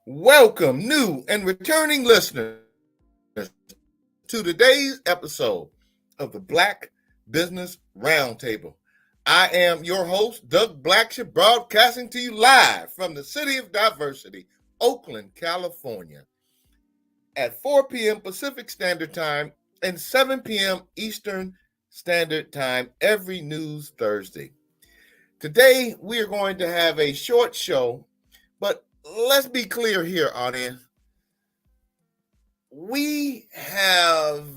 Welcome, new and returning listeners, to today's episode of the Black Business Roundtable. I am your host, Doug Blacksher, broadcasting to you live from the city of Diversity, Oakland, California, at 4 p.m. Pacific Standard Time and 7 p.m. Eastern Standard Time every news Thursday. Today, we are going to have a short show, but let's be clear here, audience. We have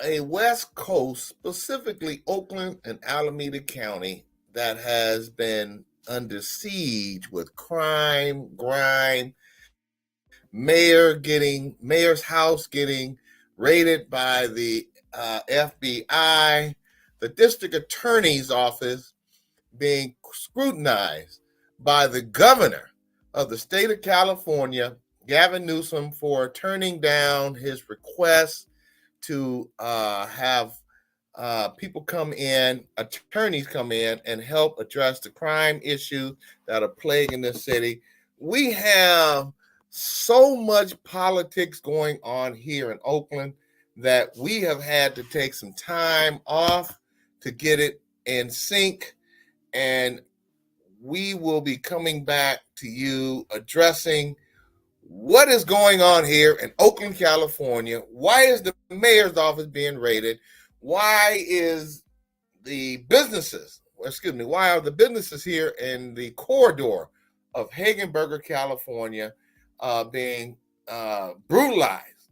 a West Coast, specifically Oakland and Alameda County, that has been under siege with crime, grime, mayor's house getting raided by the FBI, the district attorney's office being scrutinized by the governor of the state of California, Gavin Newsom, for turning down his request to have people come in, attorneys come in and help address the crime issues that are plaguing this city. We have so much politics going on here in Oakland that we have had to take some time off to get it in sync, and we will be coming back to you addressing what is going on here in Oakland, California. Why is the mayor's office being raided? Why are the businesses here in the corridor of Hagenberger, California, being brutalized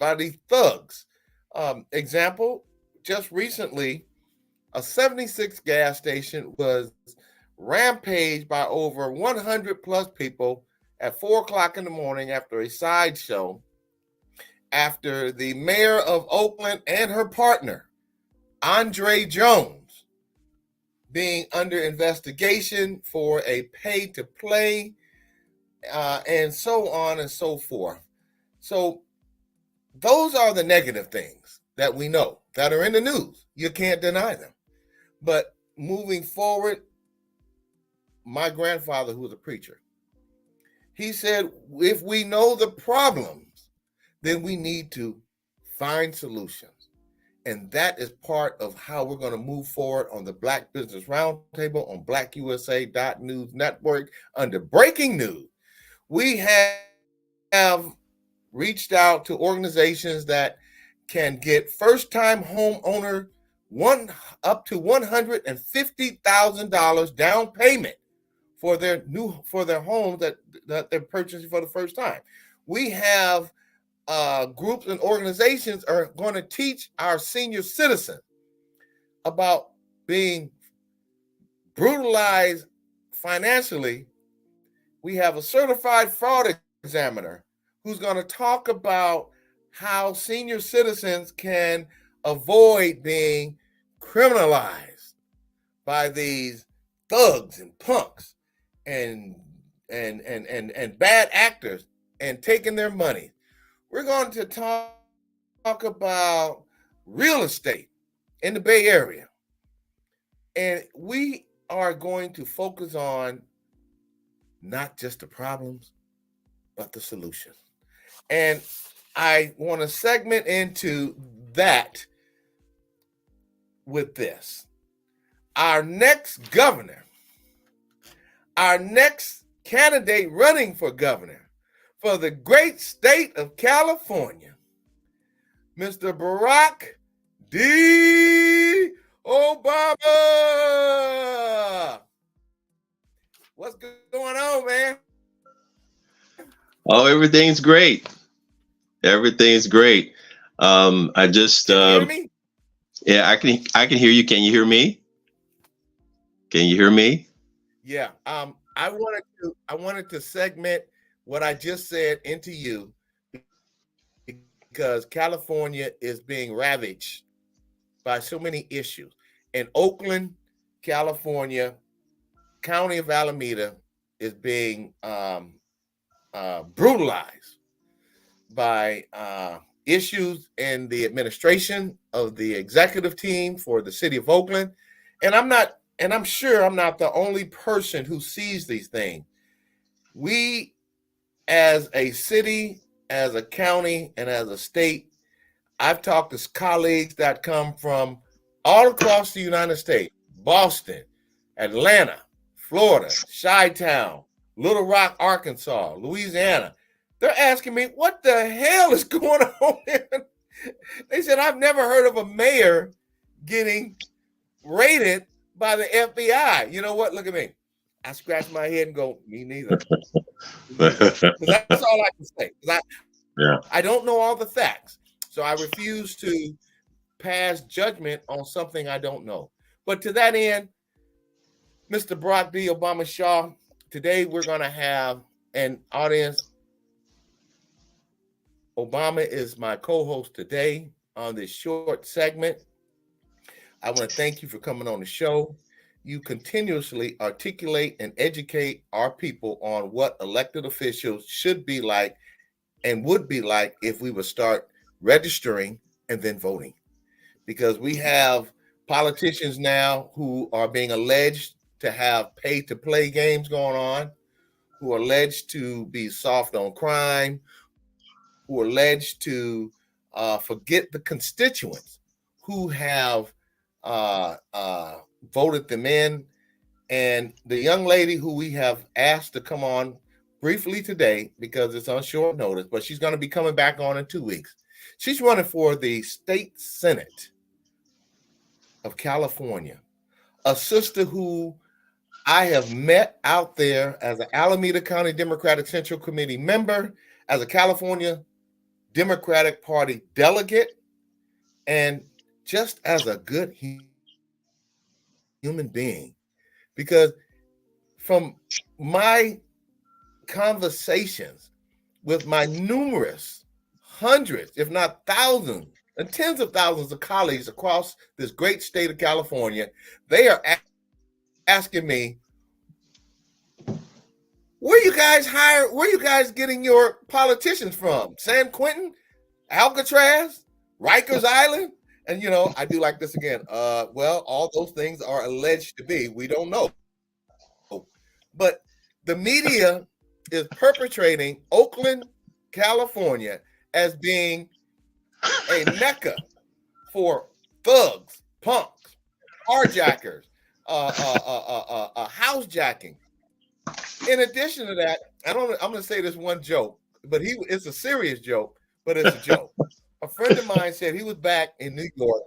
by these thugs? Example, just recently, a 76 gas station was rampaged by over 100 plus people at 4 o'clock in the morning after a sideshow, after the mayor of Oakland and her partner, Andre Jones, being under investigation for a pay-to-play, and so on and so forth. So those are the negative things that we know that are in the news. You can't deny them. But moving forward, my grandfather, who was a preacher, he said, if we know the problems, then we need to find solutions. And that is part of how we're going to move forward on the Black Business Roundtable on blackusa.news network under breaking news. We have reached out to organizations that can get first-time homeowner up to $150,000 down payment for their homes that they're purchasing for the first time. We have groups and organizations are going to teach our senior citizens about being brutalized financially. We have a certified fraud examiner who's going to talk about how senior citizens can avoid being criminalized by these thugs and punks and bad actors and taking their money. We're going to talk about real estate in the Bay Area. And we are going to focus on not just the problems, but the solutions. And I want to segment into that with this. Our next governor, our next candidate running for governor for the great state of California, Mr. Barack D. Obama. What's going on, man? Oh, everything's great. Everything's great. I just Can you hear me? Yeah, I can hear you. Can you hear me? Can you hear me? Yeah. I wanted to segment what I just said into you because California is being ravaged by so many issues. In Oakland, California, County of Alameda is being brutalized by issues in the administration of the executive team for the city of Oakland. And I'm sure I'm not the only person who sees these things. We as a city, as a county, and as a state, I've talked to colleagues that come from all across the United States, Boston, Atlanta, Florida, Chi-Town, Little Rock, Arkansas, Louisiana. They're asking me, what the hell is going on here? They said, I've never heard of a mayor getting raided by the FBI. You know what? Look at me. I scratch my head and go, me neither. That's all I can say. I don't know all the facts. So I refuse to pass judgment on something I don't know. But to that end, Mr. Barack D. Obama Shaw, today we're going to have an audience. Obama is my co-host today on this short segment. I want to thank you for coming on the show. You continuously articulate and educate our people on what elected officials should be like and would be like if we would start registering and then voting. Because we have politicians now who are being alleged to have pay-to-play games going on, who are alleged to be soft on crime, who are alleged to forget the constituents who have voted them in. And the young lady who we have asked to come on briefly today, because it's on short notice, but she's going to be coming back on in 2 weeks. She's running for the state Senate of California, a sister who I have met out there as an Alameda County Democratic Central Committee member, as a California Democratic Party delegate, and just as a good human being. Because from my conversations with my numerous hundreds, if not thousands, and tens of thousands of colleagues across this great state of California, they are asking me, where you guys getting your politicians from? San Quentin, Alcatraz, Rikers Island? And, I do like this again. Well, all those things are alleged to be. We don't know. But the media is perpetrating Oakland, California as being a mecca for thugs, punks, carjackers, housejacking. In addition to that, I'm going to say this one joke, but it's a serious joke, but it's a joke. A friend of mine said he was back in New York,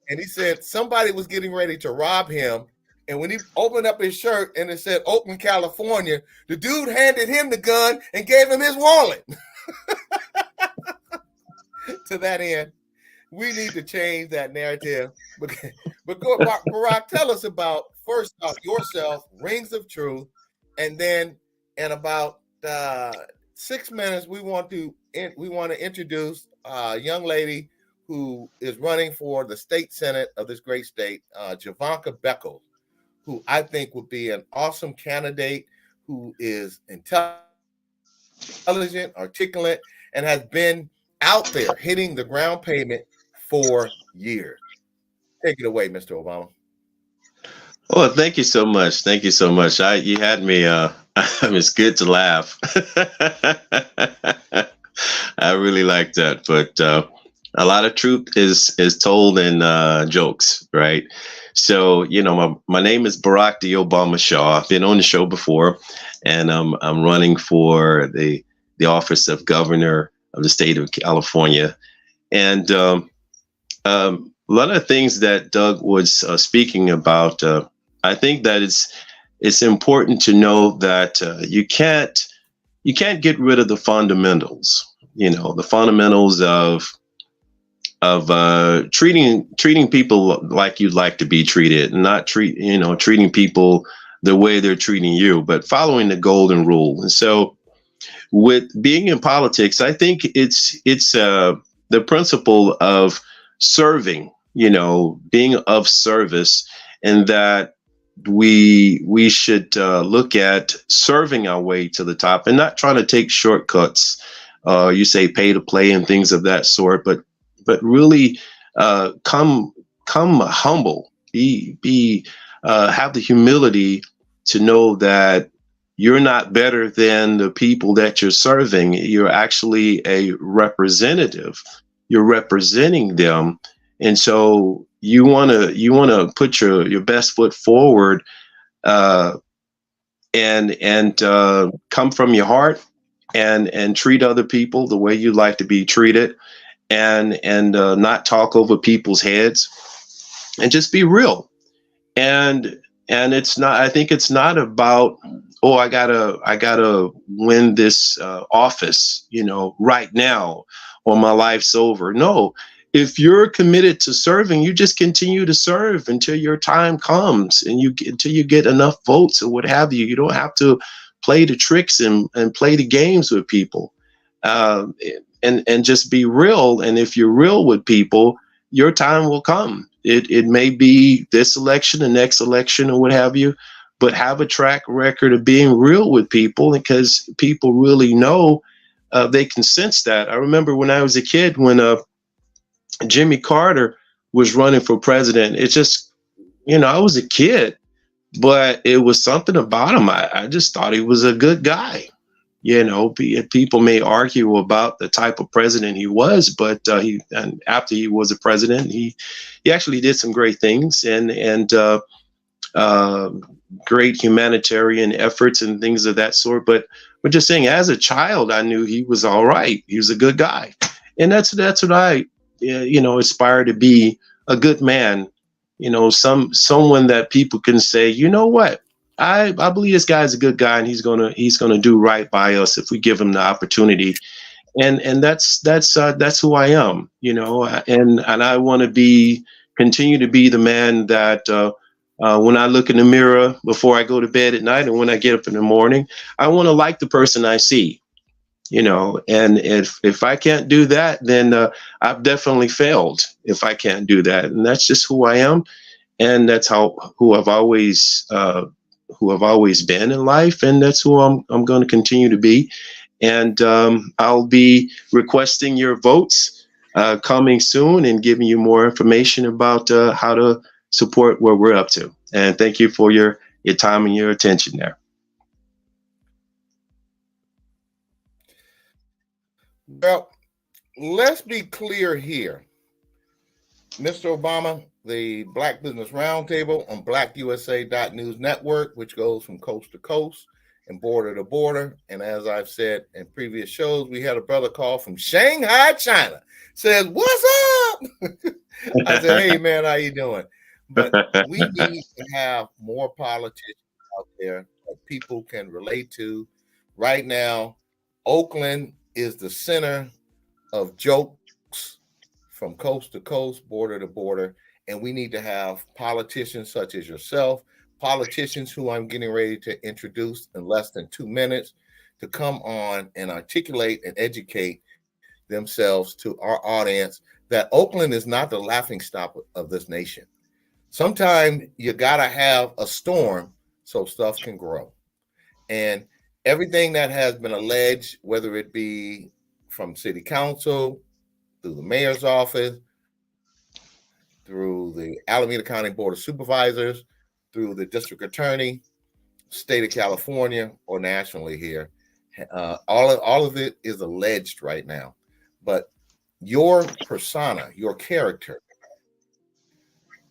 and he said somebody was getting ready to rob him. And when he opened up his shirt and it said Oakland, California, the dude handed him the gun and gave him his wallet. To that end, we need to change that narrative. But go, Barack, tell us about, first off, yourself, Rings of Truth, and then in about 6 minutes, we want to introduce a young lady who is running for the state senate of this great state, Jovanka Beckles, who I think would be an awesome candidate, who is intelligent, articulate, and has been out there hitting the ground pavement for years. Take it away, Mr. Obama. Oh, thank you so much. Thank you so much. You had me. It's good to laugh. I really like that. But a lot of truth is told in jokes, right? So, my name is Barack D. Obama Shaw. I've been on the show before, and I'm running for the office of governor of the state of California. And a lot of the things that Doug was speaking about, I think that it's important to know that you can't get rid of the fundamentals. The fundamentals of treating people like you'd like to be treated, and not treating people the way they're treating you, but following the golden rule. And so, with being in politics, I think it's the principle of serving, being of service, and that we should look at serving our way to the top and not trying to take shortcuts. You say pay to play and things of that sort, but really come humble, be have the humility to know that you're not better than the people that you're serving. You're actually a representative. You're representing them. And so you want to put your best foot forward, uh, and come from your heart, and treat other people the way you like to be treated, and not talk over people's heads, and just be real. And it's not, I think it's not about, oh, I gotta win this office, right now, or my life's over. No, if you're committed to serving, you just continue to serve until your time comes, and until you get enough votes or what have you. You don't have to play the tricks and play the games with people. uh, and just be real. And if you're real with people, your time will come. It may be this election, the next election, or what have you, but have a track record of being real with people, because people really know, they can sense that. I remember when I was a kid, when Jimmy Carter was running for president. It just, I was a kid, but it was something about him. I just thought he was a good guy. People may argue about the type of president he was, but and after he was a president, he actually did some great things, and uh, great humanitarian efforts and things of that sort. But we're just saying, as a child, I knew he was all right. He was a good guy, and that's what I aspire to be, a good man. Someone that people can say, you know what, I believe this guy's a good guy, and he's gonna do right by us if we give him the opportunity. And that's who I am, and I want to continue to be the man that, when I look in the mirror before I go to bed at night, and when I get up in the morning, I want to like the person I see. And if I can't do that, then I've definitely failed. If I can't do that, and that's just who I am, and that's who I've always been in life, and that's who I'm going to continue to be. And I'll be requesting your votes coming soon, and giving you more information about how to support what we're up to. And thank you for your time and your attention there. Well, let's be clear here. Mr. Obama, the Black Business Roundtable on blackusa.news network, which goes from coast to coast and border to border. And as I've said in previous shows, we had a brother call from Shanghai, China. Says, "What's up?" I said, "Hey, man, how you doing?" But we need to have more politicians out there that people can relate to. Right now, Oakland is the center of jokes from coast to coast, border to border. And we need to have politicians such as yourself, politicians who I'm getting ready to introduce in less than 2 minutes, to come on and articulate and educate themselves to our audience that Oakland is not the laughing stock of this nation. Sometimes you got to have a storm so stuff can grow. And everything that has been alleged, whether it be from city council, through the mayor's office, through the Alameda County Board of Supervisors, through the district attorney, state of California, or nationally here, all of it is alleged right now. But your persona, your character,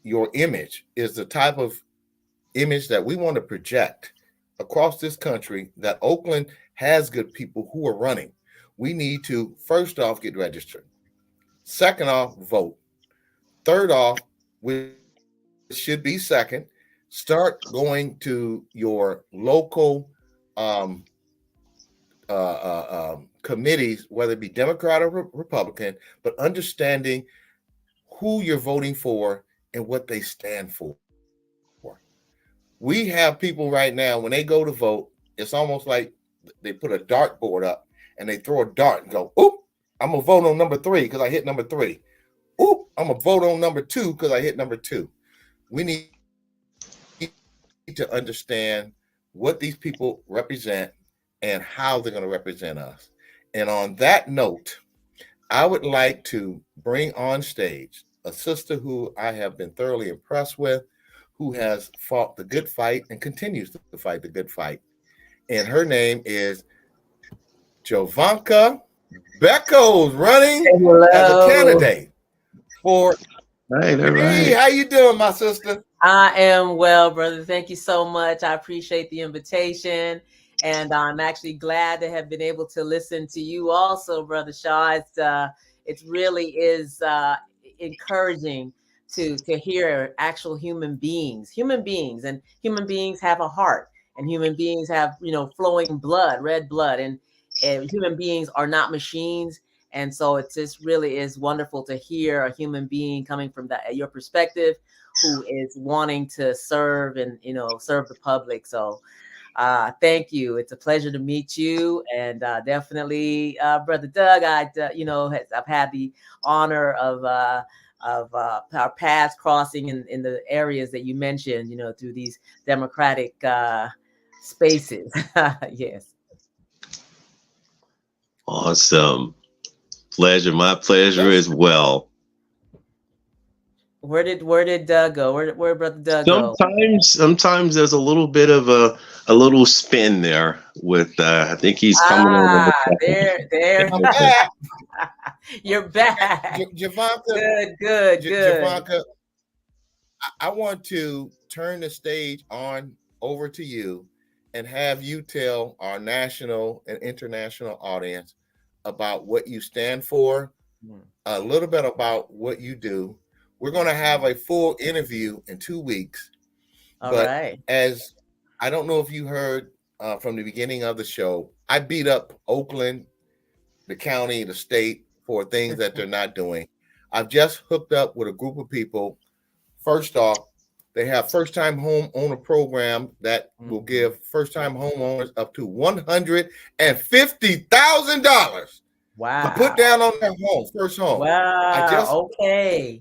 your image is the type of image that we want to project across this country, that Oakland has good people who are running. We need to, first off, get registered. Second off, vote. Third off, which should be second, start going to your local committees, whether it be Democrat or Republican, but understanding who you're voting for and what they stand for. We have people right now, when they go to vote, it's almost like they put a dartboard up and they throw a dart and go, "Oop, I'm going to vote on number 3 because I hit number 3. Oop, I'm going to vote on number 2 because I hit number 2. We need to understand what these people represent and how they're going to represent us. And on that note, I would like to bring on stage a sister who I have been thoroughly impressed with, who has fought the good fight and continues to fight the good fight. and her name is Jovanka Beckles, running as a Hello. candidate for. Right, all Hey, right. how you doing, my sister? I am well, brother. Thank you so much. I appreciate the invitation. And I'm actually glad to have been able to listen to you also, Brother Shaw. It really is encouraging to hear actual human beings. And human beings have a heart, and human beings have, flowing blood, red blood, and human beings are not machines. And so it just really is wonderful to hear a human being coming from your perspective, who is wanting to serve and serve the public. So thank you. It's a pleasure to meet you, and definitely Brother Doug. I've had the honor of our paths crossing in the areas that you mentioned, through these democratic spaces. Yes. Awesome. Pleasure. My pleasure Let's as well. Where did Doug go? Where Brother Doug go? Sometimes there's a little bit of a little spin there with I think he's coming over. There. I'm back. You're back. Jovanka, Good. Jovanka, I want to turn the stage on over to you and have you tell our national and international audience about what you stand for, a little bit about what you do. We're going to have a full interview in 2 weeks. All But right. as I don't know if you heard from the beginning of the show, I beat up Oakland, the county, the state for things that they're not doing. I've just hooked up with a group of people. First off, they have first time home owner program that will give first time homeowners up to $150,000 Wow. to put down on their home, first home. Wow. Okay.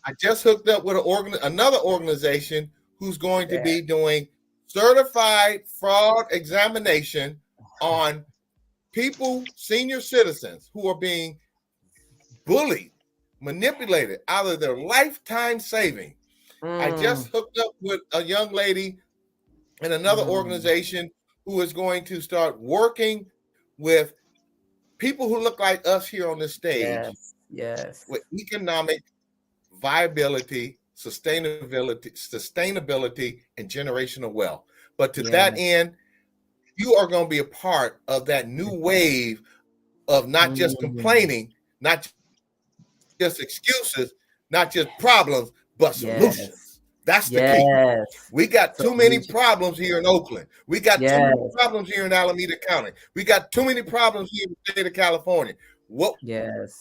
I just hooked up with another organization who's going to be doing certified fraud examination on people, senior citizens who are being bullied, manipulated out of their lifetime savings. I just hooked up with a young lady in another organization who is going to start working with people who look like us here on this stage. Yes. With economic viability, sustainability, and generational wealth. But to that end, you are going to be a part of that new wave of not just complaining, not just excuses, not just problems, but solutions. That's the key. We got too many problems here in Oakland. We got too many problems here in Alameda County. We got too many problems here in the state of California. What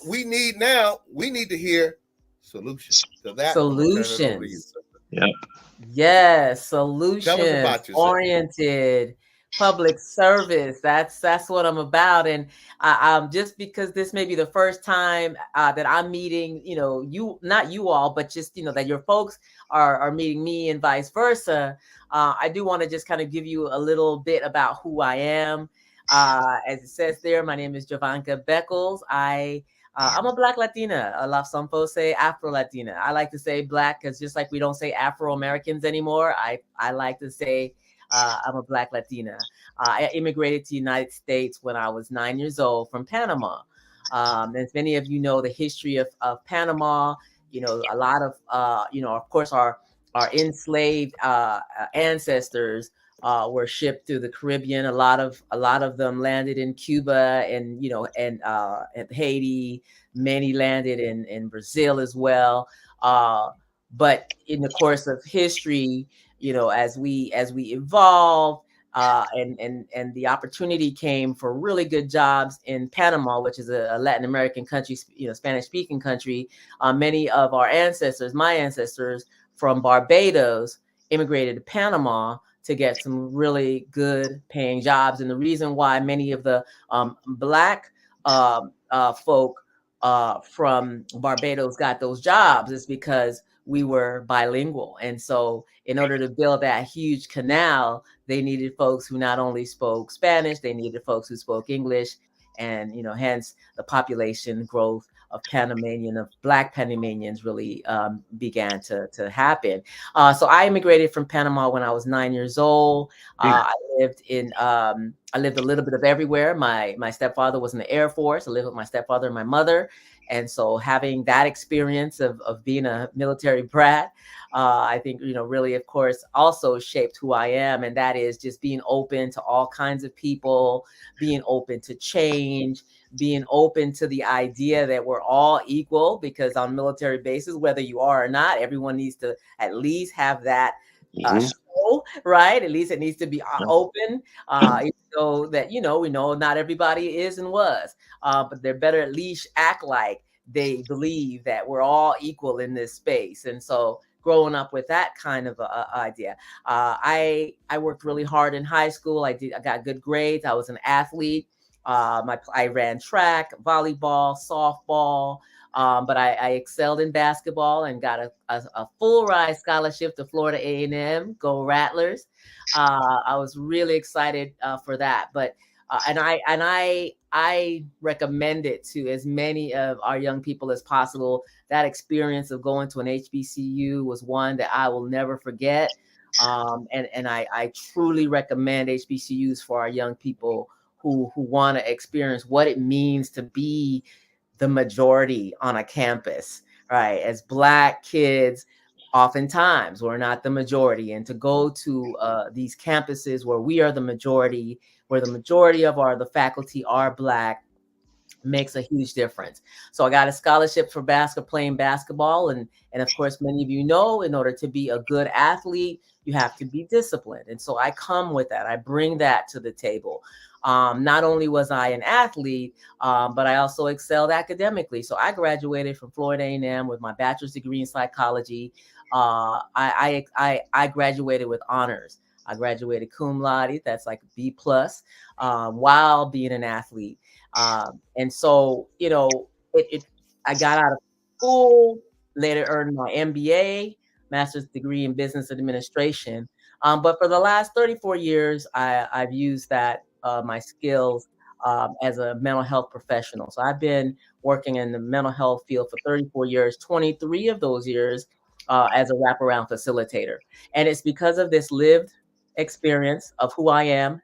we need now, we need to hear solutions. So that solutions. I'm turn it over to you. Yeah. Yes, solutions oriented public service. That's what I'm about. And just because this may be the first time that I'm meeting, not you all, but just that your folks are meeting me and vice versa. I do want to just kind of give you a little bit about who I am. As it says there, my name is Jovanka Beckles. I'm a Black Latina. Some folks say Afro Latina. I like to say Black because just like we don't say Afro Americans anymore, I like to say I'm a Black Latina. I immigrated to the United States when I was 9 years old from Panama. As many of you know, the history of Panama, a lot of, of course, our enslaved ancestors were shipped through the Caribbean. A lot of them landed in Cuba and and Haiti. Many landed in Brazil as well. But in the course of history, as we evolved, and the opportunity came for really good jobs in Panama, which is a Latin American country, Spanish speaking country. Many of our ancestors, my ancestors from Barbados, immigrated to Panama to get some really good paying jobs. And the reason why many of the Black folk from Barbados got those jobs is because we were bilingual. And so in order to build that huge canal, they needed folks who not only spoke Spanish, they needed folks who spoke English. and hence the population growth of Panamanian, of Black Panamanians really began to happen. So I immigrated from Panama when I was 9 years old. I lived a little bit of everywhere. My stepfather was in the Air Force. I lived with my stepfather and my mother. And so having that experience of being a military brat, I think, really, of course, also shaped who I am. And that is just being open to all kinds of people, being open to change, being open to the idea that we're all equal, because on military bases, whether you are or not, everyone needs to at least have that show, right? At least it needs to be open, even though that, we know not everybody is and was, but they're better at least act like they believe that we're all equal in this space. And so growing up with that kind of idea, I worked really hard in high school. I got good grades. I was an athlete. I ran track, volleyball, softball, but I excelled in basketball and got a full ride scholarship to Florida A&M. Go Rattlers! I was really excited for that. But and I recommend it to as many of our young people as possible. That experience of going to an HBCU was one that I will never forget. And I truly recommend HBCUs for our young people who want to experience what it means to be the majority on a campus, right? As Black kids, oftentimes we're not the majority, and to go to these campuses where we are the majority, where the majority of the faculty are Black, makes a huge difference. So I got a scholarship for playing basketball. And of course, many of you know, in order to be a good athlete, you have to be disciplined. And so I come with that. I bring that to the table. Not only was I an athlete, but I also excelled academically. So I graduated from Florida A&M with my bachelor's degree in psychology. I graduated with honors. I graduated cum laude, that's like B plus, while being an athlete. And so, I got out of school, later earned my MBA, master's degree in business administration. But for the last 34 years, I've used my skills as a mental health professional. So I've been working in the mental health field for 34 years, 23 of those years as a wraparound facilitator. And it's because of this lived experience of who I am,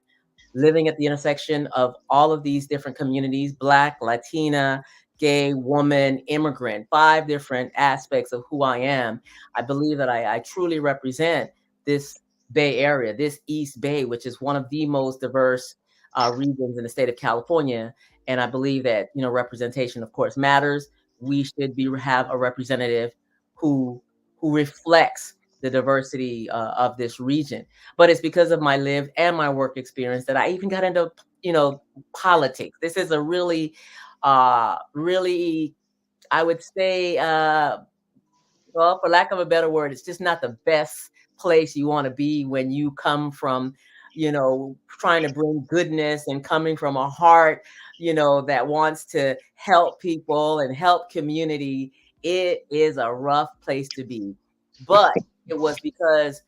living at the intersection of all of these different communities: Black, Latina, gay, woman, immigrant, 5 different aspects of who I am. I believe that I truly represent this Bay Area, this East Bay, which is one of the most diverse regions in the state of California. And I believe that, representation, of course, matters. We should have a representative who reflects the diversity of this region. But it's because of my lived and my work experience that I even got into, politics. This is a really, really, I would say, well, for lack of a better word, it's just not the best place you want to be when you come from, trying to bring goodness and coming from a heart, that wants to help people and help community. It is a rough place to be. But it was because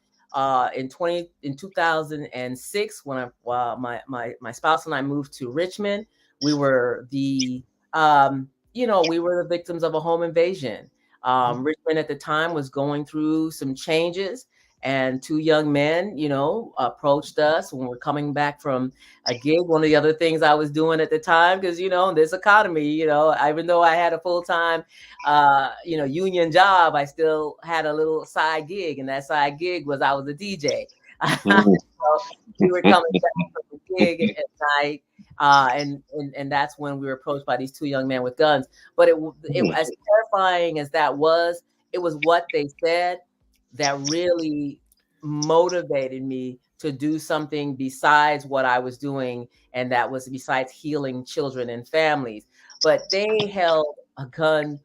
in 2006, when my spouse and I moved to Richmond, we were the victims of a home invasion. Richmond at the time was going through some changes, and 2 young men, approached us when we're coming back from a gig. One of the other things I was doing at the time, because, this economy, even though I had a full-time, union job, I still had a little side gig. And that side gig was I was a DJ. So we were coming back from the gig at night. And that's when we were approached by these 2 young men with guns. But it as terrifying as that was, it was what they said that really motivated me to do something besides what I was doing, and that was besides healing children and families. But they held a gun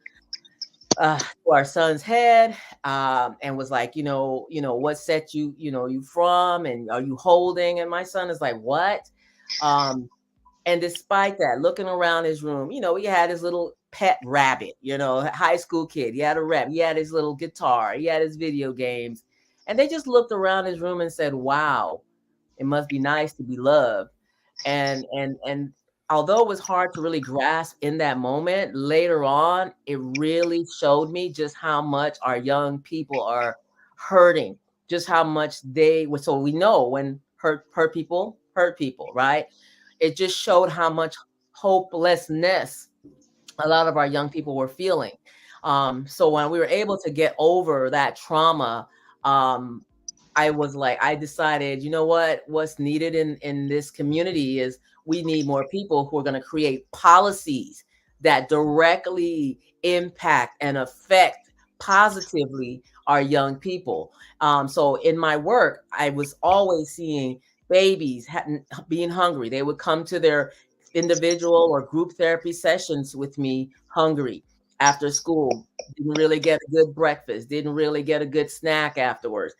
to our son's head, and was like, what set you from, and are you holding? And my son is like, what? And despite that, looking around his room, he had his little pet rabbit, high school kid. He had a rabbit. He had his little guitar. He had his video games. And they just looked around his room and said, wow, it must be nice to be loved. And although it was hard to really grasp in that moment, later on, it really showed me just how much our young people are hurting, just how much they were. So we know when hurt people, right? It just showed how much hopelessness a lot of our young people were feeling. So when we were able to get over that trauma, um, I decided, you know what, what's needed in this community is we need more people who are going to create policies that directly impact and affect positively our young people. So in my work, I was always seeing babies being hungry. They would come to their individual or group therapy sessions with me hungry after school, didn't really get a good breakfast, didn't really get a good snack afterwards.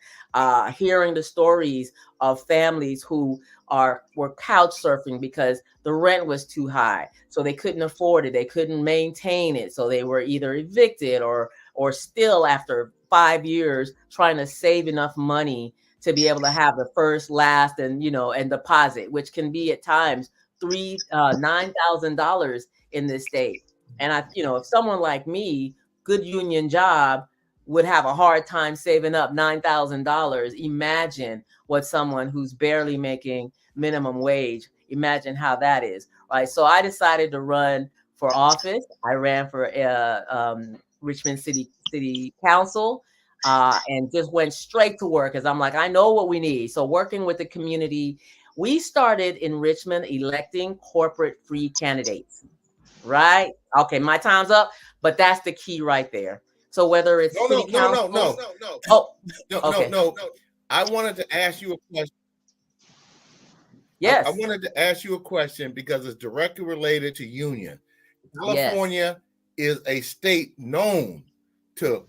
Hearing the stories of families who were couch surfing because the rent was too high, so they couldn't afford it, they couldn't maintain it, so they were either evicted or still after 5 years trying to save enough money to be able to have the first, last, and and deposit, which can be at times $9,000 in this state. And if someone like me, good union job, would have a hard time saving up $9,000, imagine what someone who's barely making minimum wage, imagine how that is, right? So I decided to run for office. I ran for Richmond City Council, and just went straight to work, because I'm like, I know what we need. So working with the community, we started in Richmond electing corporate-free candidates, right? Okay, my time's up, but that's the key right there. So whether it's city council, no. Oh, okay. No. I wanted to ask you a question. Yes. I wanted to ask you a question because it's directly related to union. California is a state known to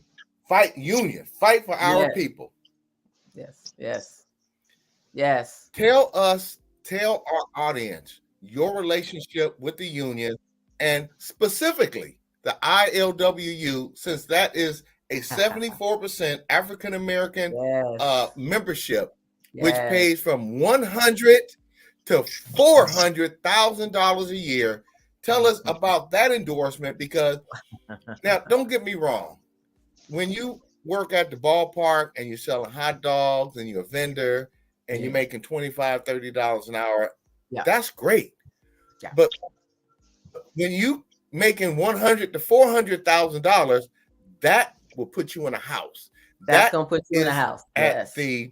fight union, fight for our people. Yes. Tell our audience your relationship with the union, and specifically the ILWU, since that is a 74% African American membership, which pays from $100,000 to $400,000 a year. Tell us about that endorsement, because now, don't get me wrong, when you work at the ballpark and you're selling hot dogs and you're a vendor and you're making $25, $30 an hour, that's great. But when you making $100,000 to $400,000, that will put you in a house. That's gonna put you in a house. At the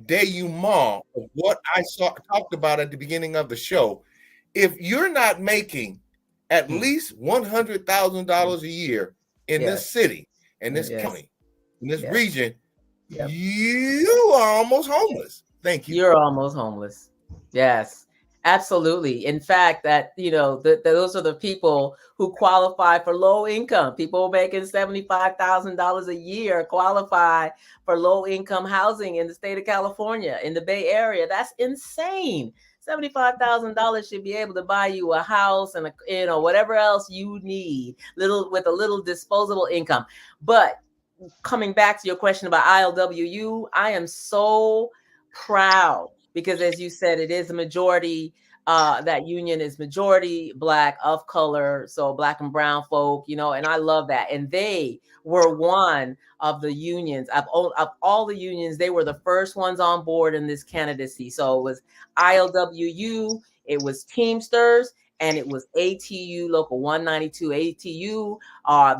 denouement of what I talked about at the beginning of the show. If you're not making at least $100,000 a year in this city, in this county, in this region, you are almost homeless. Thank you. You're almost homeless. Yes, absolutely. In fact, those are the people who qualify for low income. People making $75,000 a year qualify for low income housing in the state of California, in the Bay Area. That's insane. $75,000 should be able to buy you a house and whatever else you need, with a little disposable income. But coming back to your question about ILWU, I am so proud, because as you said, it is a majority, that union is majority Black, of color, so Black and brown folk, and I love that. And they were one of the unions, of all the unions, they were the first ones on board in this candidacy. So it was ILWU, it was Teamsters, and it was ATU, Local 192 ATU.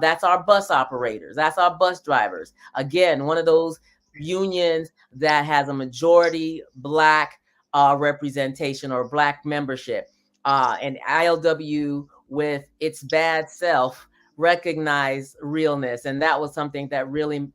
That's our bus operators. That's our bus drivers. Again, one of those unions that has a majority Black representation or Black membership. And ILW, with its bad self, recognized realness. And that was something that really,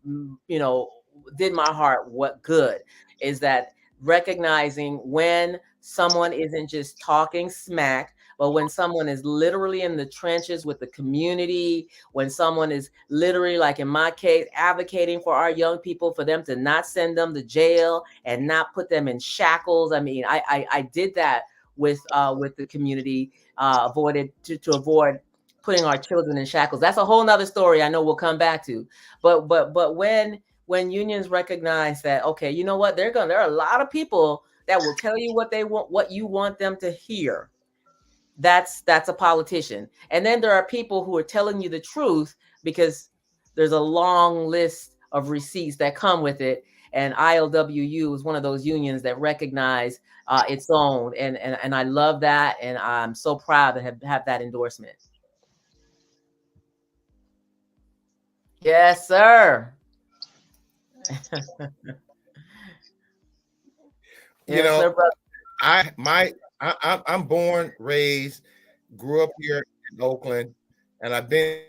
did my heart good, is that recognizing when someone isn't just talking smack, but when someone is literally in the trenches with the community, when someone is literally, like in my case, advocating for our young people, for them to not send them to jail and not put them in shackles. I mean, I did that with the community, to avoid putting our children in shackles. That's a whole nother story I know we'll come back to. But when unions recognize that, okay, you know what, there are a lot of people that will tell you what they want, what you want them to hear. that's a politician. And then there are people who are telling you the truth because there's a long list of receipts that come with it. And ILWU is one of those unions that recognize its own. And I love that. And I'm so proud to have that endorsement. Yes, sir. You know, sir, I'm born, raised, grew up here in Oakland, and I've been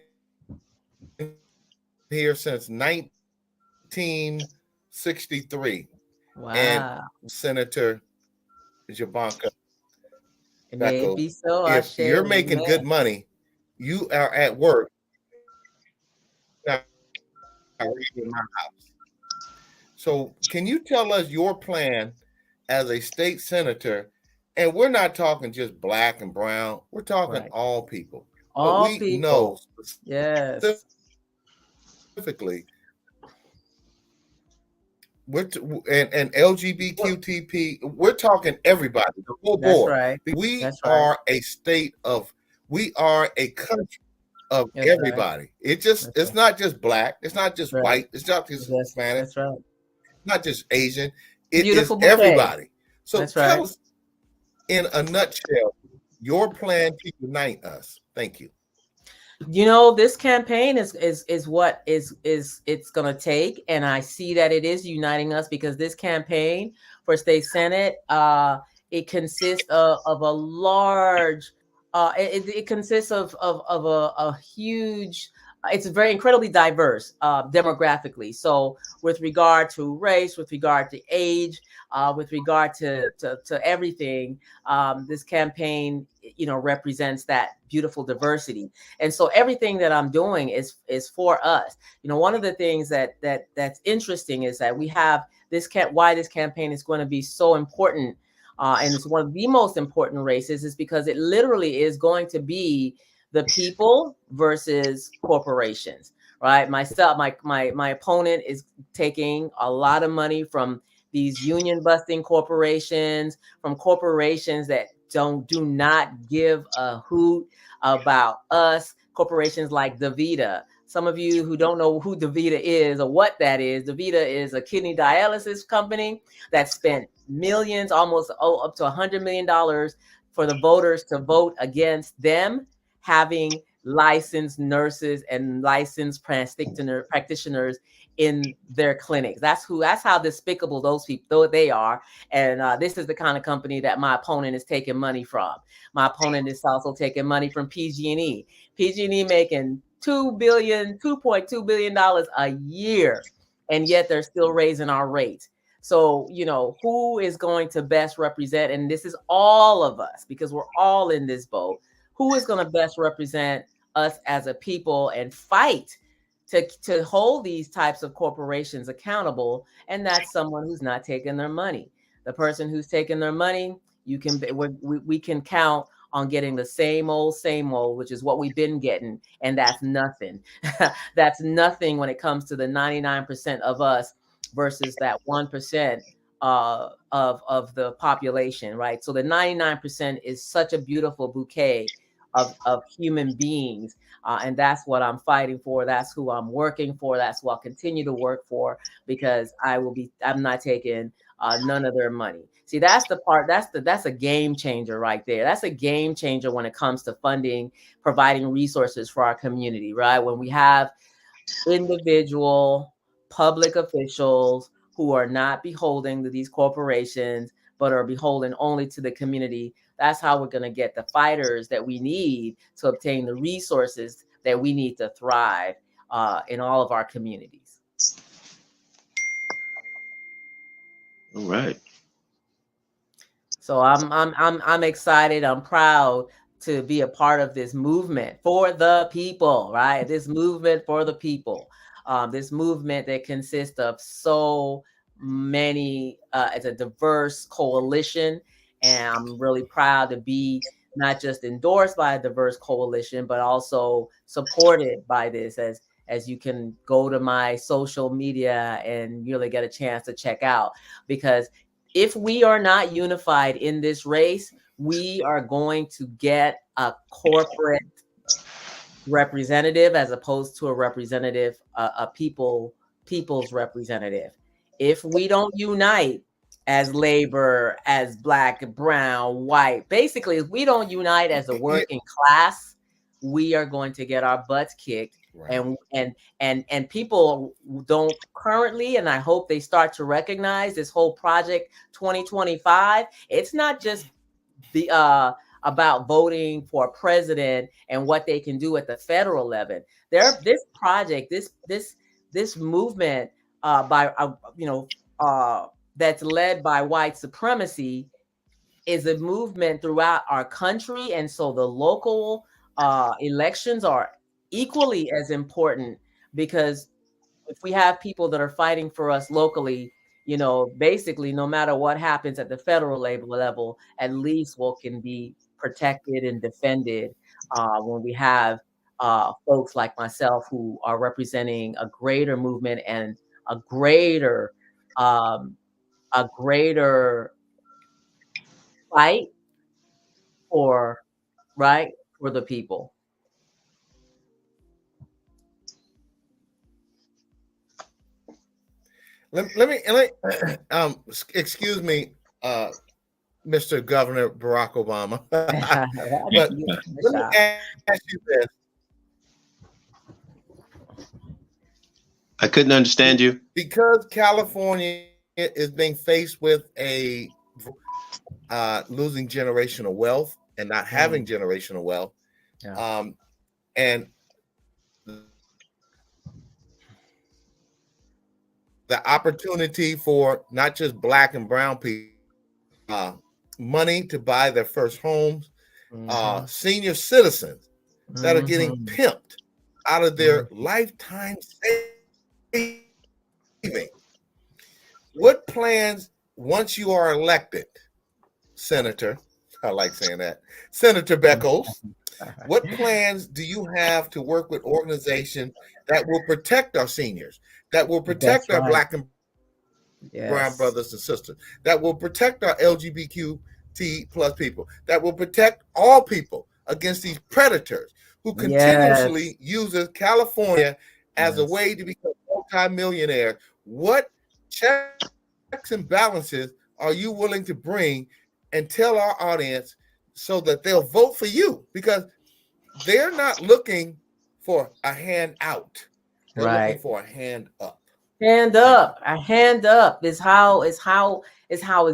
here since 1963. Wow. And Senator Jovanka Beckles. Maybe so. If you're making good money, you are at work. In my house. So can you tell us your plan as a state senator? And we're not talking just black and brown. We're talking all people. All people. We know yes. Specifically, and LGBTQTP, we're talking everybody, the whole board. Right. We are a state of, we are a country of everybody. Right. It's not just black, it's not just white, it's not just Hispanic, not just Asian. It Beautiful is bouquet. Everybody. So tell us in a nutshell your plan to unite us. Thank you. You know, this campaign is what is it's going to take, and I see that it is uniting us because this campaign for state senate, it consists of a large, it consists of a huge. It's very incredibly diverse demographically. So with regard to race, with regard to age, with regard to everything, this campaign, you know, represents that beautiful diversity. And so everything that I'm doing is for us. You know, one of the things that's interesting is that we have this why this campaign is going to be so important. And it's one of the most important races is because it literally is going to be the people versus corporations, right? My opponent is taking a lot of money from these union busting corporations, from corporations that do not give a hoot about us. Corporations like DaVita. Some of you who don't know who DaVita is or what that is, DaVita is a kidney dialysis company that spent millions, almost up to $100 million for the voters to vote against them having licensed nurses and licensed practitioners in their clinics. That's how despicable those people they are. And this is the kind of company that my opponent is taking money from. My opponent is also taking money from PG&E. PG&E making $2.2 billion a year, and yet they're still raising our rates. So, you know, who is going to best represent, and this is all of us because we're all in this boat, who is going to best represent us as a people and fight to hold these types of corporations accountable? And that's someone who's not taking their money. The person who's taking their money, we can count on getting the same old, which is what we've been getting. And that's nothing. That's nothing when it comes to the 99% of us versus that 1% of the population, right? So the 99% is such a beautiful bouquet of human beings. And that's what I'm fighting for. That's who I'm working for. That's what I'll continue to work for, because I'm not taking none of their money. See, that's the part, that's a game changer right there. That's a game changer when it comes to funding, providing resources for our community, right? When we have individual public officials who are not beholden to these corporations, but are beholden only to the community. That's how we're going to get the fighters that we need to obtain the resources that we need to thrive in all of our communities. All right. So I'm excited. I'm proud to be a part of this movement for the people, right? This movement for the people. This movement that consists of so many, it's a diverse coalition. And I'm really proud to be not just endorsed by a diverse coalition, but also supported by this, as you can go to my social media and really get a chance to check out. Because if we are not unified in this race, we are going to get a corporate representative as opposed to a representative, a people's representative. If we don't unite as labor, as black, brown, white, basically, if we don't unite as a working class, we are going to get our butts kicked. Right. And people don't currently, and I hope they start to recognize this whole project 2025. It's not just the about voting for a president and what they can do at the federal level. This project, this movement by that's led by white supremacy is a movement throughout our country, and so the local elections are equally as important, because if we have people that are fighting for us locally, basically no matter what happens at the federal level, at least we can be protected and defended when we have folks like myself who are representing a greater movement and a greater fight for the people. Let me excuse me, Mr. Governor Barack Obama. But let me ask you this. I couldn't understand you. Because California is being faced with a losing generational wealth and not having generational wealth, and the opportunity for not just black and brown people, money to buy their first homes, senior citizens that are getting pimped out of their lifetime savings. What plans, once you are elected, Senator, I like saying that, Senator Beckles, what plans do you have to work with organizations that will protect our seniors, that will protect our black and brown brothers and sisters, that will protect our LGBTQ plus people, that will protect all people against these predators who continuously uses California as a way to become multimillionaire? What checks and balances are you willing to bring and tell our audience so that they'll vote for you? Because they're not looking for a hand out. They're looking for a hand up. Hand up. A hand up is how it's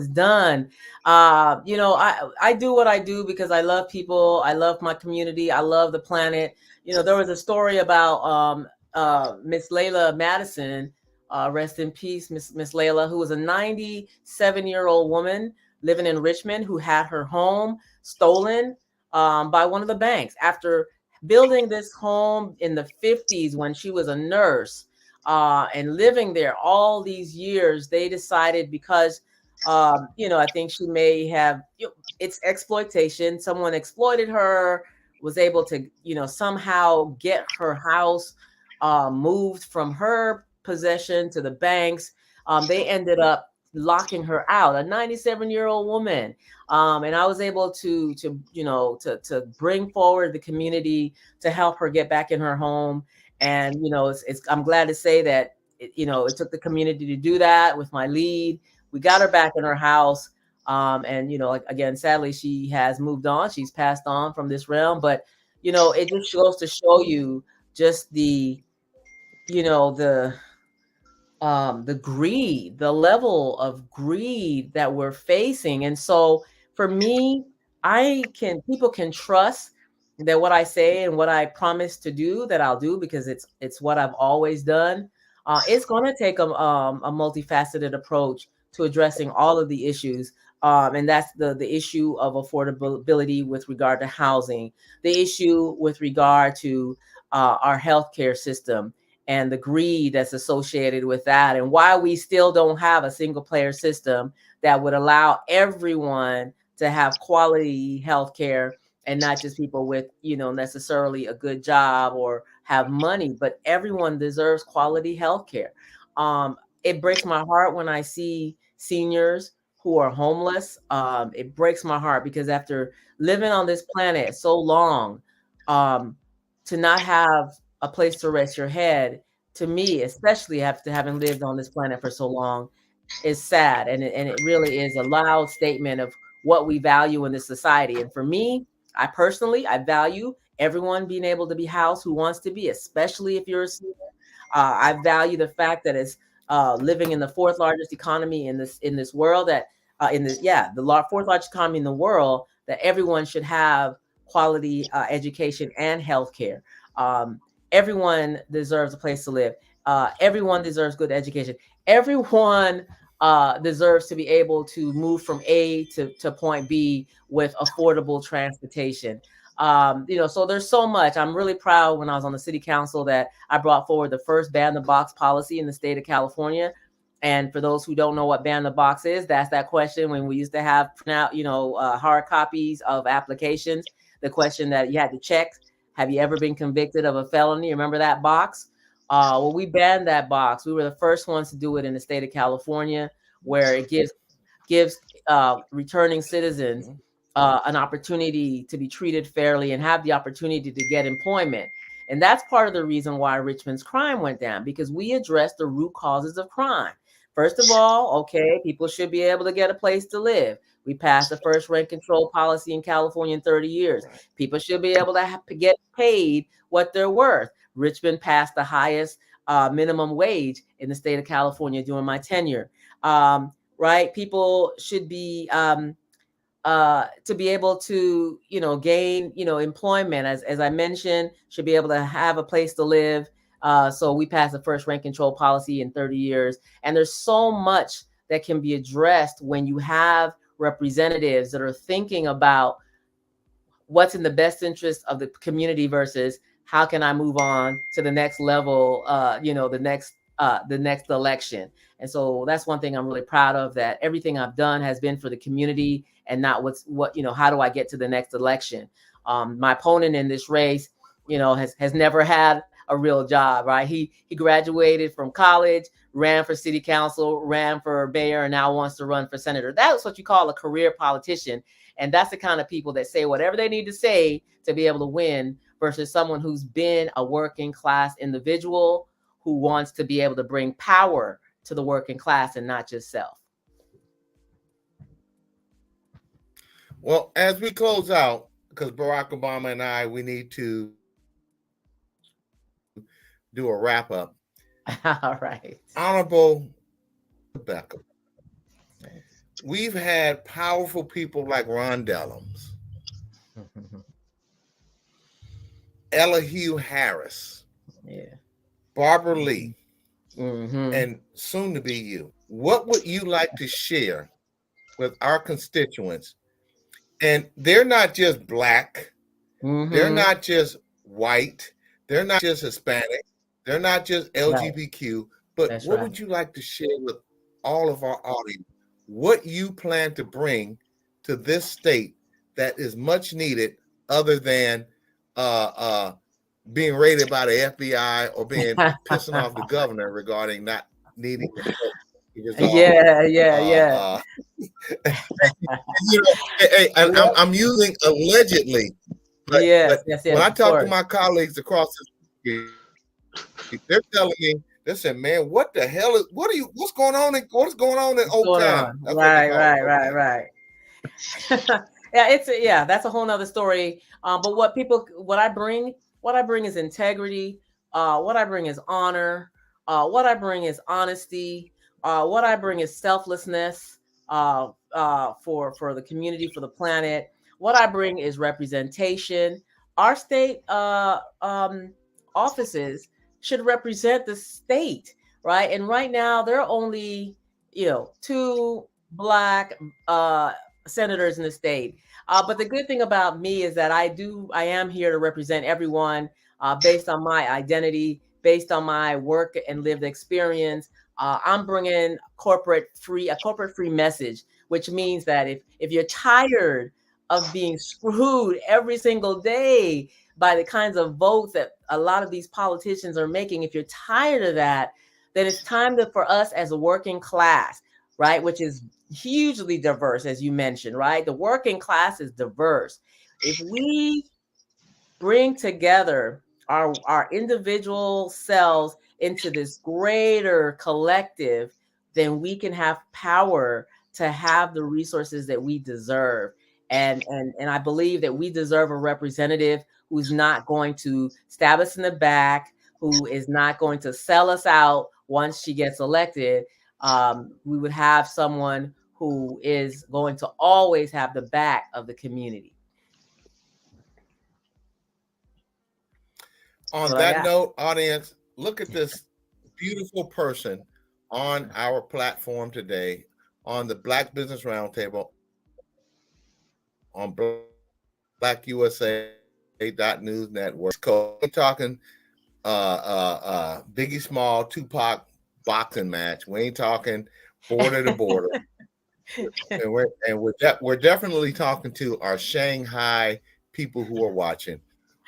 done. I do what I do because I love people. I love my community. I love the planet. There was a story about Miss Layla Madison, rest in peace, Miss Layla, who was a 97-year-old woman living in Richmond who had her home stolen by one of the banks after building this home in the 50s when she was a nurse. And living there all these years, they decided because, I think she may have, it's exploitation. Someone exploited her, was able to, somehow get her house moved from her possession to the banks. They ended up locking her out, a 97-year-old woman. And I was able to bring forward the community to help her get back in her home. And, I'm glad to say that, it took the community to do that with my lead. We got her back in her house. And, again, sadly, she has moved on. She's passed on from this realm. But, it just goes to show you just the greed, the level of greed that we're facing. And so for me, people can trust that what I say and what I promise to do, that I'll do, because it's what I've always done. It's going to take a multifaceted approach to addressing all of the issues. And that's the issue of affordability with regard to housing, the issue with regard to our healthcare system, and the greed that's associated with that, and why we still don't have a single player system that would allow everyone to have quality healthcare, and not just people with, necessarily a good job or have money, but everyone deserves quality healthcare. It breaks my heart when I see seniors who are homeless. It breaks my heart because after living on this planet so long, to not have a place to rest your head, to me, especially after having lived on this planet for so long, is sad. And it really is a loud statement of what we value in this society. And for me, I value everyone being able to be housed who wants to be, especially if you're a senior. I value the fact that it's living in the fourth largest economy in this world, that the fourth largest economy in the world, that everyone should have quality education and healthcare. Everyone deserves a place to live. Everyone deserves good education. Everyone deserves to be able to move from A to point B with affordable transportation. So there's so much. I'm really proud when I was on the city council that I brought forward the first ban the box policy in the state of California. And for those who don't know what ban the box is, that's that question when we used to have hard copies of applications. The question that you had to check: have you ever been convicted of a felony? Remember that box? Well, we banned that box. We were the first ones to do it in the state of California, where it gives returning citizens an opportunity to be treated fairly and have the opportunity to get employment. And that's part of the reason why Richmond's crime went down, because we addressed the root causes of crime. First of all, people should be able to get a place to live. We passed the first rent control policy in California in 30 years. People should be able to get paid what they're worth. Richmond passed the highest minimum wage in the state of California during my tenure. Right? People should be to be able to, gain, employment, as I mentioned, should be able to have a place to live. So we passed the first rent control policy in 30 years. And there's so much that can be addressed when you have representatives that are thinking about what's in the best interest of the community versus how can I move on to the next level, the next election. And so that's one thing I'm really proud of, that everything I've done has been for the community and not how do I get to the next election? My opponent in this race, has never had a real job, right? He graduated from college, ran for city council, ran for mayor, and now wants to run for senator. That's what you call a career politician. And that's the kind of people that say whatever they need to say to be able to win, versus someone who's been a working class individual who wants to be able to bring power to the working class and not just self. Well, as we close out, because Barack Obama and I, we need to do a wrap up. All right. Honorable Beckles, we've had powerful people like Ron Dellums, Elihu Harris, Barbara Lee, and soon to be you. What would you like to share with our constituents? And they're not just Black, they're not just white, they're not just Hispanic, they're not just LGBTQ, but what would you like to share with all of our audience? What you plan to bring to this state that is much needed, other than being raided by the FBI or being pissing off the governor regarding not needing to I'm using allegedly. But when I talk to my colleagues across the street, they're telling me, they said, "Man, what the hell what's going on in Old Town?" Right. That's a whole nother story. But what I bring is integrity. What I bring is honor. What I bring is honesty. What I bring is selflessness for the community, for the planet. What I bring is representation. Our state offices should represent the state, right? And right now there are only 2 Black senators in the state. But the good thing about me is that I am here to represent everyone based on my identity, based on my work and lived experience. I'm bringing a corporate free message, which means that if you're tired of being screwed every single day by the kinds of votes that a lot of these politicians are making, if you're tired of that, then it's time for us as a working class, right, which is hugely diverse, as you mentioned, right? The working class is diverse. if we bring together our individual selves into this greater collective, then we can have power to have the resources that we deserve. And I believe that we deserve a representative who's not going to stab us in the back, who is not going to sell us out once she gets elected. We would have someone who is going to always have the back of the community. On that note, audience, look at this beautiful person on our platform today on the Black Business Roundtable on BlackUSA.News Network. We're talking Biggie Small, Tupac boxing match. We ain't talking border to border. and we're definitely talking to our Shanghai people who are watching.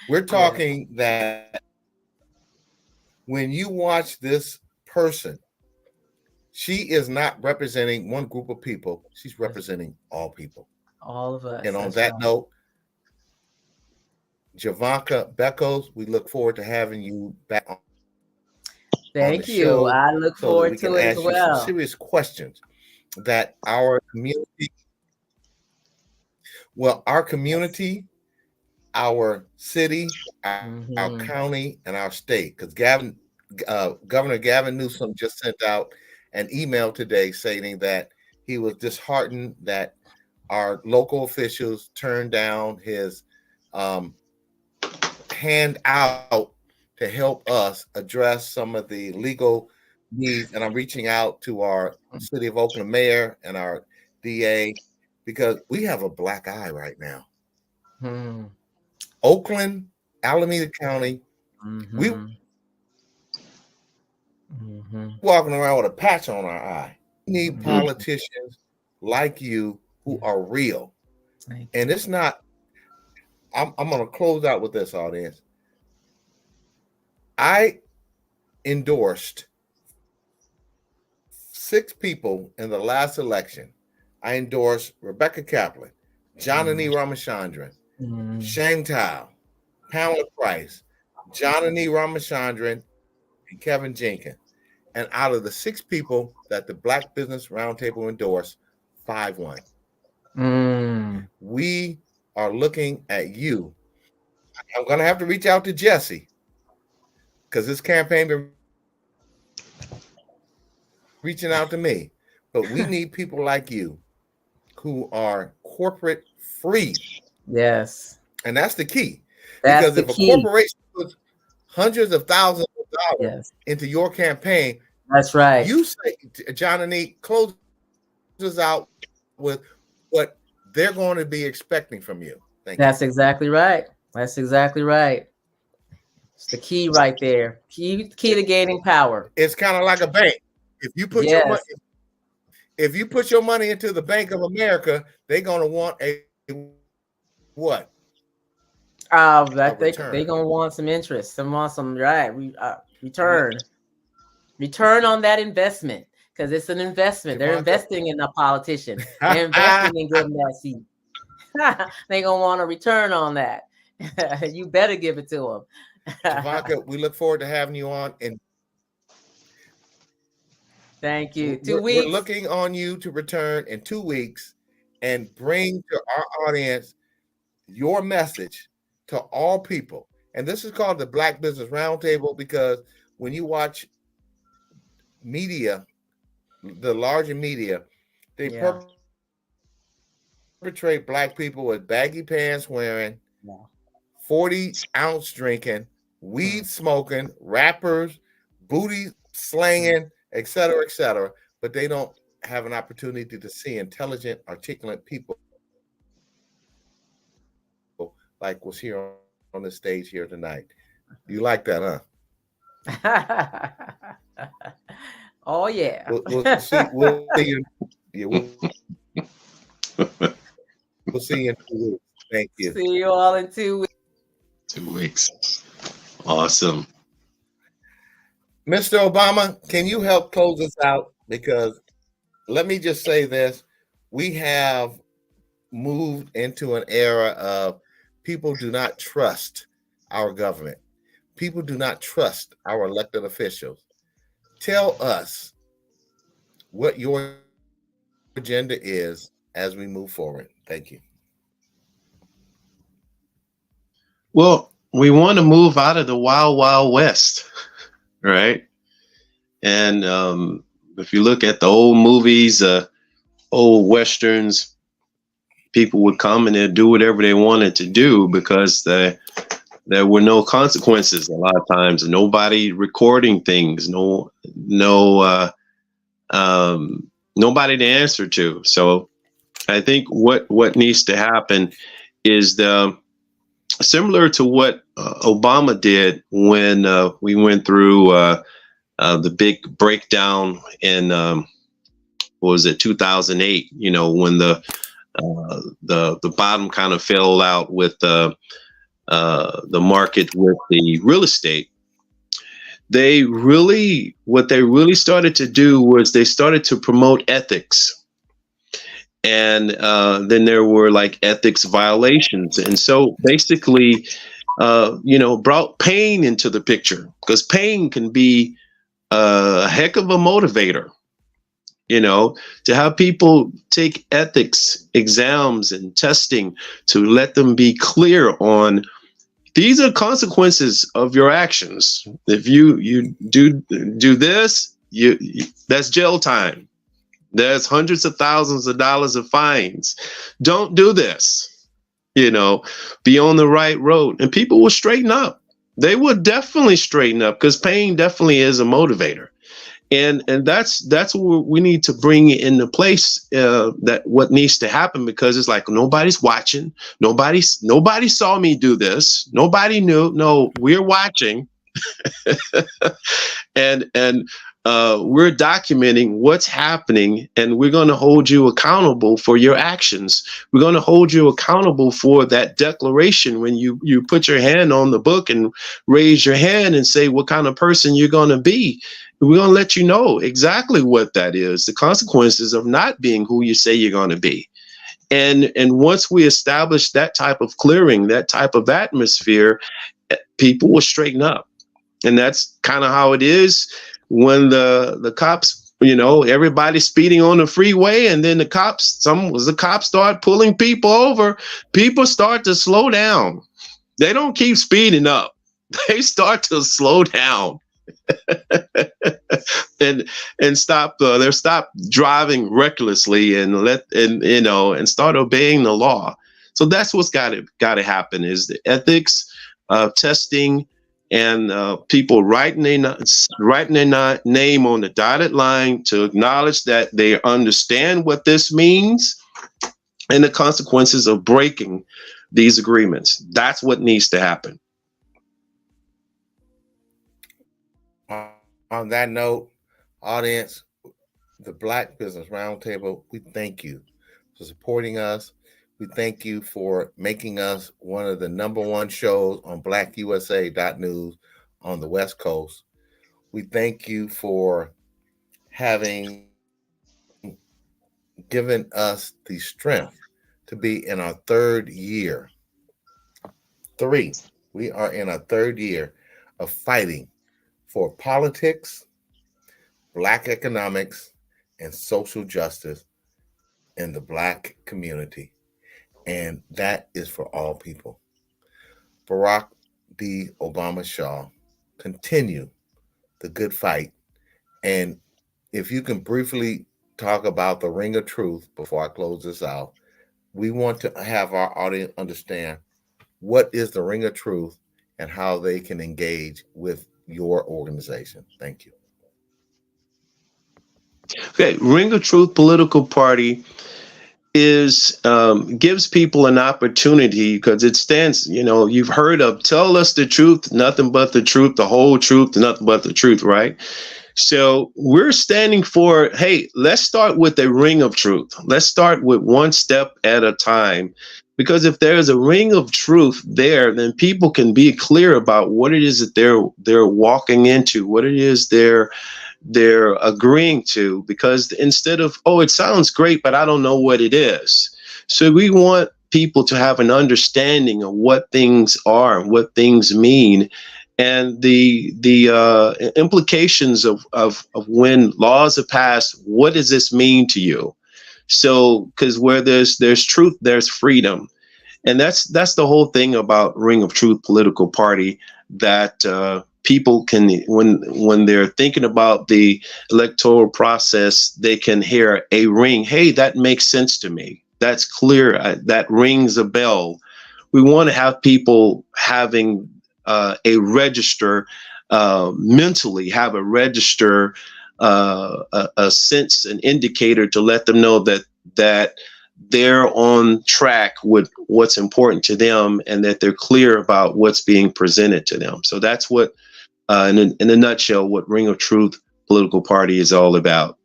We're talking that when you watch this person, she is not representing one group of people. She's representing all people. All of us. And on that note, Jovanka Beckles, we look forward to having you back on. Thank you. I look forward to it as well. Some serious questions that our community, our city, our county, and our state, because Governor Gavin Newsom just sent out an email today saying that he was disheartened that our local officials turned down his handout to help us address some of the legal needs. And I'm reaching out to our City of Oakland mayor and our DA because we have a black eye right now. Oakland, Alameda County, we walking around with a patch on our eye. We need politicians like you who are real. And it's not, I'm going to close out with this, audience. I endorsed 6 people in the last election. I endorsed Rebecca Kaplan, Jonani Ramachandran, Shane Tao, Pamela Price, Jonani Ramachandran, and Kevin Jenkins. And out of the 6 people that the Black Business Roundtable endorsed, 5 won. We are looking at you. I'm going to have to reach out to Jesse because this campaign been reaching out to me. But we need people like you who are corporate free. Yes. And that's the key. Because if a corporation puts hundreds of thousands of dollars into your campaign, that's right. You say, Jonani, close us out with what they're going to be expecting from you. That's exactly right. That's exactly right. It's the key right there. Key to gaining power. It's kind of like a bank. If you put your money, if you put your money into the Bank of America, they're going to want a what? They're gonna want some interest. Return. Return on that investment, because it's an investment. They're investing in a politician. They're investing in getting that seat. They're gonna want a return on that. You better give it to them. Jovanka, we look forward to having you on. And thank you. 2 weeks. We're looking on you to return in 2 weeks and bring to our audience your message to all people. And this is called the Black Business Roundtable because when you watch media, the larger media, they perpetrate Black people with baggy pants wearing, 40-ounce drinking, weed smoking, rappers, booty slanging, et cetera, but they don't have an opportunity to see intelligent, articulate people like was here on the stage here tonight. You like that, huh? Oh yeah. We'll see. We'll see you. Yeah, we'll see you in 2 weeks. Thank you. See you all in 2 weeks. 2 weeks. Awesome. Mr. Obama, can you help close us out? Because let me just say this. We have moved into an era of People do not trust our government. People do not trust our elected officials. Tell us what your agenda is as we move forward. Thank you. Well, we want to move out of the wild, wild west, right? And if you look at the old movies, old westerns, people would come and they'd do whatever they wanted to do because there were no consequences a lot of times. Nobody recording things, nobody to answer to. So I think what needs to happen is similar to what Obama did when we went through the big breakdown in what was it, 2008? You know, when the bottom kind of fell out with the market with the real estate. What they really started to do was they started to promote ethics. And then there were like ethics violations. And so basically, brought pain into the picture, because pain can be a heck of a motivator, to have people take ethics exams and testing to let them be clear on these are consequences of your actions. If you do this, that's jail time. There's hundreds of thousands of dollars of fines. Don't do this, be on the right road. And people will straighten up. They will definitely straighten up, because pain definitely is a motivator. And that's what we need to bring into place, that what needs to happen, because it's like nobody's watching. Nobody saw me do this. Nobody knew. No, we're watching. and we're documenting what's happening, and we're going to hold you accountable for your actions. We're going to hold you accountable for that declaration when you put your hand on the book and raise your hand and say what kind of person you're going to be. We're going to let you know exactly what that is, the consequences of not being who you say you're going to be. And once we establish that type of clearing, that type of atmosphere, people will straighten up. And that's kind of how it is when the cops, everybody's speeding on the freeway, and then the cops start pulling people over. People start to slow down. They don't keep speeding up. They start to slow down and stop. They stop driving recklessly and start obeying the law. So that's what's got to happen, is the ethics testing. And people writing their name on the dotted line to acknowledge that they understand what this means and the consequences of breaking these agreements. That's what needs to happen. On that note, audience, the Black Business Roundtable, we thank you for supporting us. We thank you for making us one of the #1 shows on blackusa.news on the West Coast. We thank you for having given us the strength to be in our third year. We are in our third year of fighting for politics, Black economics, and social justice in the Black community. And that is for all people. Barack D. Obama Shaw, continue the good fight. And if you can briefly talk about the ring of truth before I close this out, we want to have our audience understand what is the ring of truth and how they can engage with your organization. Thank you. Okay, Ring of Truth Political Party gives people an opportunity, because it stands, you've heard of tell us the truth, nothing but the truth, the whole truth, nothing but the truth, right? So we're standing for, hey, let's start with a ring of truth. Let's start with one step at a time, because if there's a ring of truth there, then people can be clear about what it is that they're walking into, what it is they're agreeing to, because instead of, it sounds great, but I don't know what it is. So we want people to have an understanding of what things are, what things mean, and the implications of when laws are passed. What does this mean to you? So, because where there's truth, there's freedom. And that's the whole thing about Ring of Truth political party, that people can, when they're thinking about the electoral process, they can hear a ring. Hey, that makes sense to me. That's clear. That rings a bell. We want to have people having a register, mentally have a register, a sense, an indicator to let them know that they're on track with what's important to them, and that they're clear about what's being presented to them. So that's what, in a nutshell, what Ring of Truth political party is all about.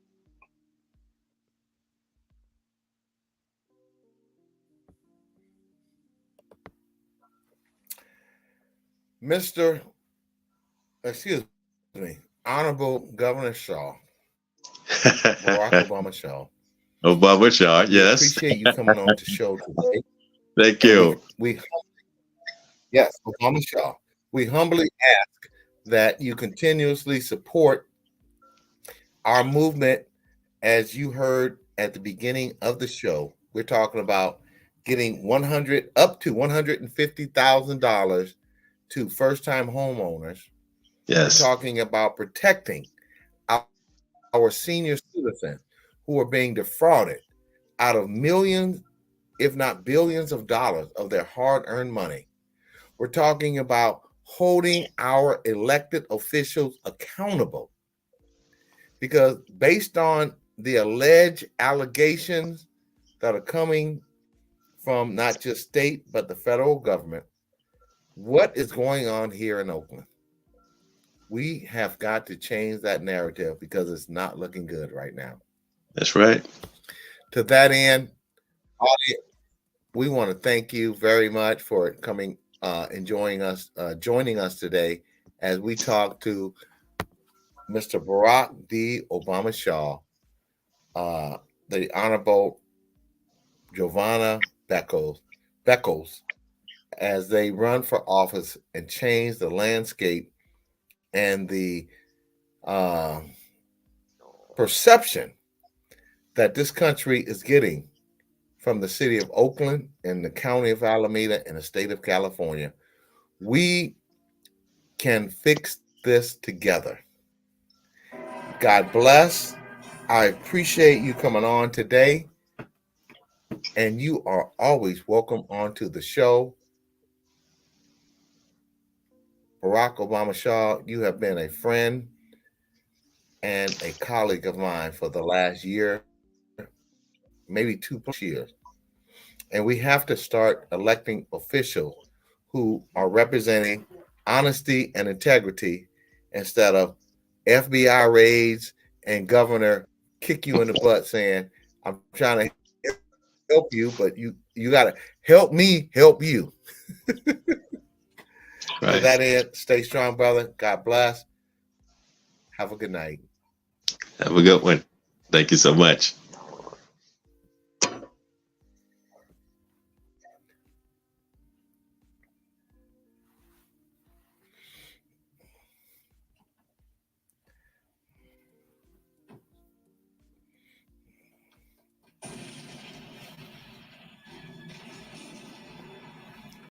Honorable Governor Shaw, Barack Obama Shaw. Obama Shaw, yes. We appreciate you coming on to the show today. Thank you. Yes, Obama Shaw. We humbly ask that you continuously support our movement. As you heard at the beginning of the show, we're talking about getting up to $150,000 to first-time homeowners. Yes. We're talking about protecting our senior citizens who are being defrauded out of millions, if not billions of dollars of their hard-earned money. We're talking about holding our elected officials accountable, because based on the alleged allegations that are coming from not just state, but the federal government, what is going on here in Oakland? We have got to change that narrative, because it's not looking good right now. That's right. To that end, we want to thank you very much for coming and joining us today as we talk to Mr. Barack D. Obama Shaw, the Honorable Jovanka Beckles, as they run for office and change the landscape and the perception that this country is getting from the city of Oakland and the county of Alameda and the state of California. We can fix this together. God bless. I appreciate you coming on today, and you are always welcome onto the show. Barack Obama Shaw, you have been a friend and a colleague of mine for the last year, maybe 2+ years. And we have to start electing officials who are representing honesty and integrity, instead of FBI raids and governor kick you in the butt saying, I'm trying to help you, but you got to help me help you. Right. To that end, stay strong, brother. God bless. Have a good night. Have a good one. Thank you so much.